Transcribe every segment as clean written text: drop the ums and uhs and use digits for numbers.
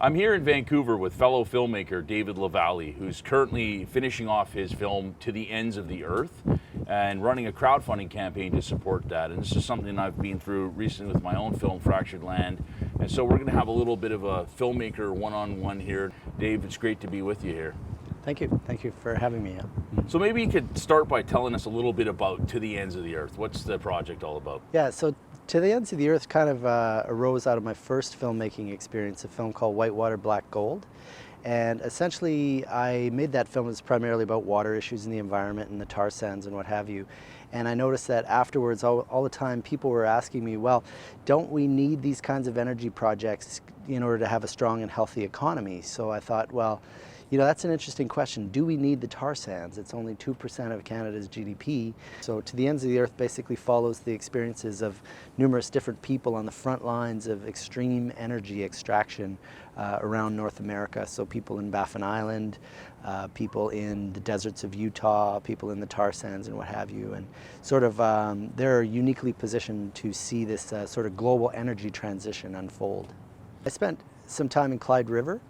I'm here in Vancouver with fellow filmmaker David Lavallee, who's currently finishing off his film To the Ends of the Earth and running a crowdfunding campaign to support that. And this is something I've been through recently with my own film, Fractured Land. And so we're going to have a little bit of a filmmaker one-on-one here. Dave, it's great to be with you here. Thank you. Thank you for having me. So maybe you could start by telling us a little bit about To the Ends of the Earth. What's the project all about? Yeah, so To the Ends of the Earth kind of arose out of my first filmmaking experience, a film called Whitewater Black Gold. And essentially, I made that film. It was primarily about water issues in the environment and the tar sands and what have you. And I noticed that afterwards, all the time, people were asking me, well, don't we need these kinds of energy projects in order to have a strong and healthy economy? So I thought, well, you know, that's an interesting question. Do we need the tar sands? It's only 2% of Canada's GDP. So To the Ends of the Earth basically follows the experiences of numerous different people on the front lines of extreme energy extraction around North America. So people in Baffin Island, people in the deserts of Utah, people in the tar sands and what have you. And sort of they're uniquely positioned to see this sort of global energy transition unfold. I spent some time in Clyde River,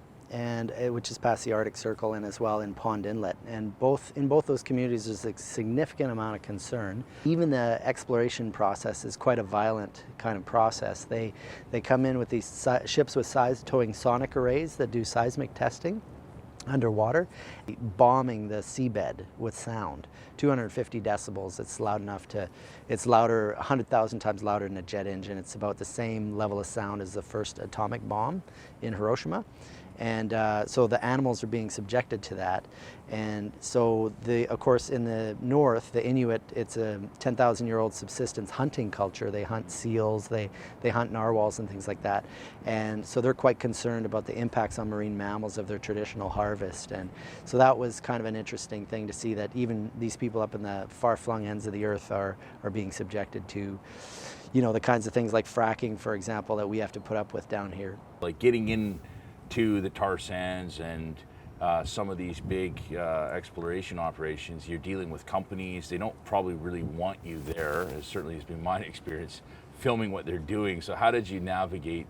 which is past the Arctic Circle, and as well in Pond Inlet. And in both those communities there's a significant amount of concern. Even the exploration process is quite a violent kind of process. They come in with these ships with towing sonic arrays that do seismic testing underwater, bombing the seabed with sound. 250 decibels, it's louder, 100,000 times louder than a jet engine. It's about the same level of sound as the first atomic bomb in Hiroshima. And so the animals are being subjected to that. And so, of course, in the north, the Inuit, it's a 10,000-year-old subsistence hunting culture. They hunt seals, they hunt narwhals and things like that. And so they're quite concerned about the impacts on marine mammals of their traditional harvest. And so that was kind of an interesting thing to see, that even these people up in the far-flung ends of the earth are being subjected to, you know, the kinds of things like fracking, for example, that we have to put up with down here. Like getting in to the tar sands and some of these big exploration operations, you're dealing with companies. They don't probably really want you there, as certainly has been my experience, filming what they're doing. So how did you navigate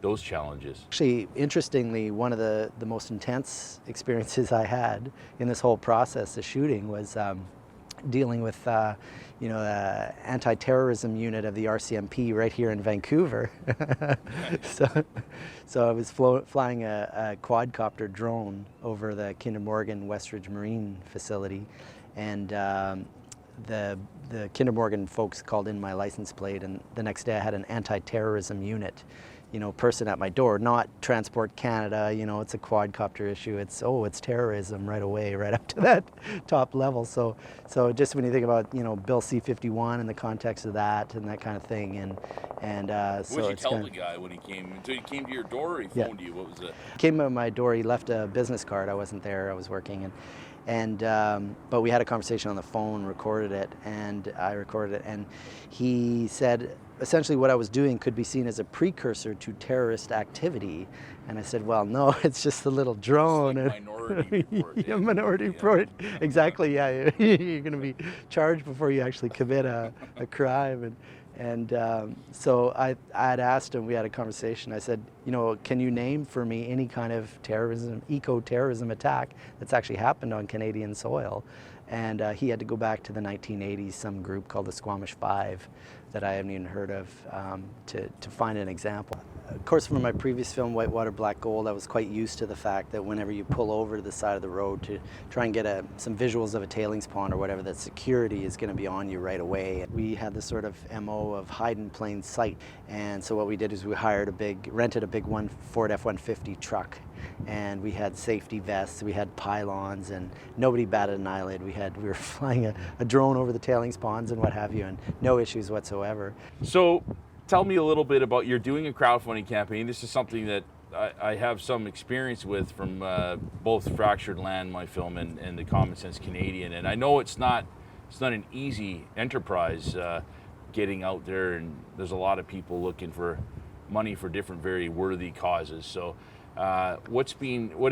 those challenges? Actually, interestingly, one of the most intense experiences I had in this whole process of shooting was dealing with the anti-terrorism unit of the RCMP right here in Vancouver. So I was flying a quadcopter drone over the Kinder Morgan Westridge Marine facility, and the Kinder Morgan folks called in my license plate, and the next day I had an anti-terrorism unit, person at my door. Not Transport Canada, it's a quadcopter issue. It's terrorism right away, right up to that top level. So just when you think about, Bill C-51 in the context of that and that kind of thing, and so what did you tell the guy when he came? So he came to your door, or he phoned you? What was it? He came to my door. He left a business card. I wasn't there. I was working, but we had a conversation on the phone, recorded it, and I recorded it, and he said essentially what I was doing could be seen as a precursor to terrorist activity. And I said, well, no, it's just a little drone. It's like Minority Report. Yeah, Minority Report. Exactly, yeah. You're going to be charged before you actually commit a crime. So I had asked him, we had a conversation, I said, can you name for me any kind of eco-terrorism attack that's actually happened on Canadian soil? And he had to go back to the 1980s, some group called the Squamish Five that I haven't even heard of, to find an example. Of course, from my previous film, Whitewater Black Gold, I was quite used to the fact that whenever you pull over to the side of the road to try and get some visuals of a tailings pond or whatever, that security is going to be on you right away. We had this sort of MO of hide in plain sight, and so what we did is we rented a big Ford F-150 truck, and we had safety vests, we had pylons, and nobody batted an eyelid. We were flying a drone over the tailings ponds and what have you, and no issues whatsoever. So tell me a little bit about, you're doing a crowdfunding campaign. This is something that I have some experience with from both Fractured Land, my film, and the Common Sense Canadian. And I know it's not an easy enterprise getting out there, and there's a lot of people looking for money for different very worthy causes. So what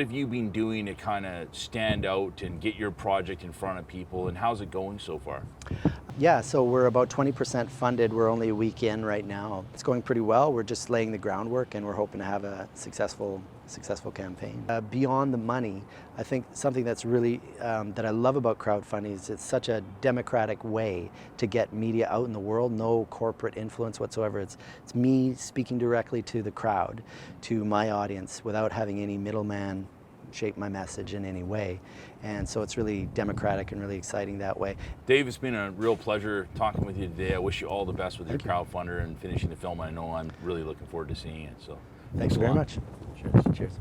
have you been doing to kind of stand out and get your project in front of people, and how's it going so far? Yeah, so we're about 20% funded. We're only a week in right now. It's going pretty well. We're just laying the groundwork, and we're hoping to have a successful campaign. Beyond the money, I think something that's really that I love about crowdfunding is it's such a democratic way to get media out in the world. No corporate influence whatsoever. It's me speaking directly to the crowd, to my audience, without having any middleman shape my message in any way. And so it's really democratic and really exciting that way. Dave, it's been a real pleasure talking with you today. I wish you all the best with your Thank you. crowdfunder and finishing the film. I know I'm really looking forward to seeing it. So Thanks a very lot. much. Cheers. Cheers.